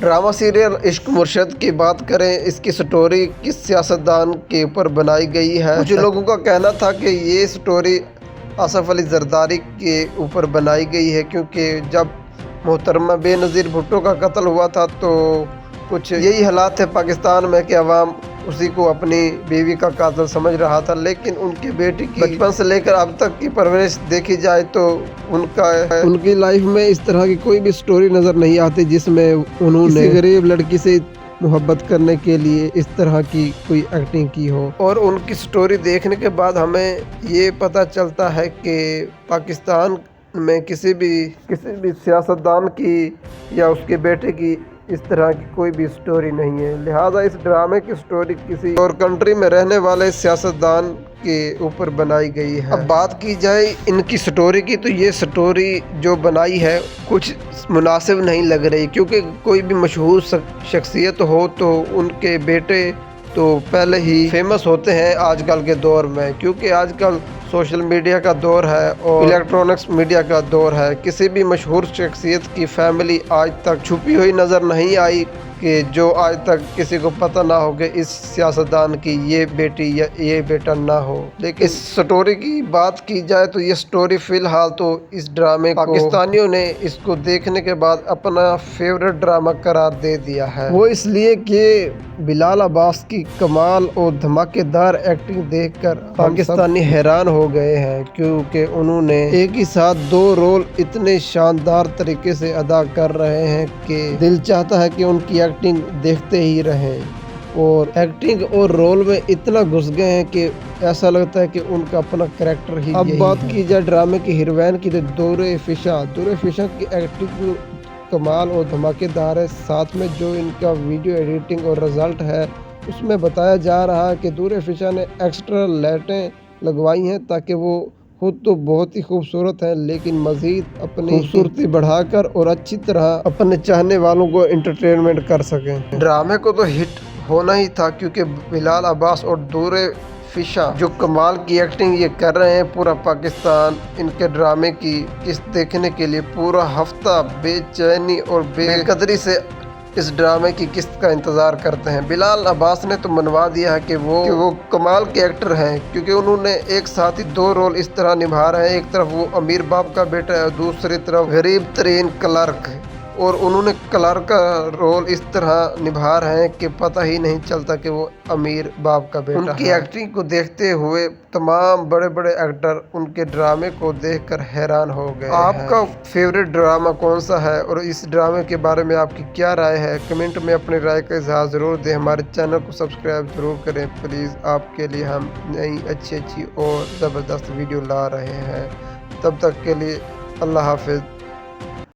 Drama serial इश्क मुर्शद की बात करें, इसकी स्टोरी किस सियासतदान के ऊपर बनाई गई है। कुछ लोगों का कहना था कि ये स्टोरी आसिफ अली जरदारी के ऊपर बनाई गई है, क्योंकि जब मोहतरमा बेनज़ीर भुट्टो का कत्ल हुआ था तो कुछ यही हालात थे पाकिस्तान में कि अवाम उसी को अपनी बीवी का कातिल समझ रहा था। लेकिन उनकी बेटी की बचपन से लेकर अब तक की परवरिश देखी जाए तो उनकी लाइफ में इस तरह की कोई भी स्टोरी नज़र नहीं आती जिसमें उन्होंने किसी गरीब लड़की से मोहब्बत करने के लिए इस तरह की कोई एक्टिंग की हो। और उनकी स्टोरी देखने के बाद हमें ये पता चलता है कि पाकिस्तान में किसी भी सियासतदान की या उसके बेटे की इस तरह की कोई भी स्टोरी नहीं है। लिहाजा इस ड्रामे की स्टोरी किसी और कंट्री में रहने वाले सियासतदान के ऊपर बनाई गई है। अब बात की जाए इनकी स्टोरी की, तो ये स्टोरी जो बनाई है कुछ मुनासिब नहीं लग रही, क्योंकि कोई भी मशहूर शख्सियत हो तो उनके बेटे तो पहले ही फेमस होते हैं आजकल के दौर में, क्योंकि आजकल सोशल मीडिया का दौर है और इलेक्ट्रॉनिक्स मीडिया का दौर है। किसी भी मशहूर शख्सियत की फैमिली आज तक छुपी हुई नज़र नहीं आई कि जो आज तक किसी को पता ना हो कि इस सियासतदान की ये बेटी या ये बेटा ना हो। लेकिन इस स्टोरी की बात की जाए तो ये स्टोरी फ़िलहाल तो इस ड्रामे को पाकिस्तानियों ने इसको देखने के बाद अपना फेवरेट ड्रामा करार दे दिया है। वो इसलिए कि बिलाल अब्बास की कमाल और धमाकेदार एक्टिंग देखकर पाकिस्तानी हैरान हो गए हैं, क्योंकि उन्होंने एक ही साथ दो रोल इतने शानदार तरीके से अदा कर रहे हैं कि दिल चाहता है कि उनकी एक्टिंग देखते ही रहें। और एक्टिंग और रोल में इतना घुस गए हैं कि ऐसा लगता है कि उनका अपना कैरेक्टर ही। अब बात की जाए ड्रामे की हीरोइन की, तो दूर फिशा की एक्टिंग कमाल और धमाकेदार है। साथ में जो इनका वीडियो एडिटिंग और रिजल्ट है उसमें बताया जा रहा है कि दूर फिशा ने एक्स्ट्रा लाइटें लगवाई हैं ताकि वो खुद तो बहुत ही खूबसूरत है, लेकिन मज़ीद अपनी खूबसूरती बढ़ाकर और अच्छी तरह अपने चाहने वालों को एंटरटेनमेंट कर सकें। ड्रामे को तो हिट होना ही था, क्योंकि बिलाल अब्बास और दूर फिशा जो कमाल की एक्टिंग ये कर रहे हैं, पूरा पाकिस्तान इनके ड्रामे की किस्त देखने के लिए पूरा हफ्ता बेचैनी और बेकदरी से इस ड्रामे की किस्त का इंतज़ार करते हैं। बिलाल अब्बास ने तो मनवा दिया है कि वो कमाल के एक्टर हैं, क्योंकि उन्होंने एक साथ ही दो रोल इस तरह निभा रहे हैं। एक तरफ वो अमीर बाप का बेटा है और दूसरी तरफ गरीब तरीन क्लर्क, और उन्होंने क्लर्क का रोल इस तरह निभा रहे हैं कि पता ही नहीं चलता कि वो अमीर बाप का बेटा है। उनकी एक्टिंग को देखते हुए तमाम बड़े बड़े एक्टर उनके ड्रामे को देखकर हैरान हो गए। आपका फेवरेट ड्रामा कौन सा है और इस ड्रामे के बारे में आपकी क्या राय है? कमेंट में अपनी राय का इजहार ज़रूर दें। हमारे चैनल को सब्सक्राइब ज़रूर करें प्लीज़। आपके लिए हम नई अच्छी और ज़बरदस्त वीडियो ला रहे हैं। तब तक के लिए अल्लाह हाफिज़।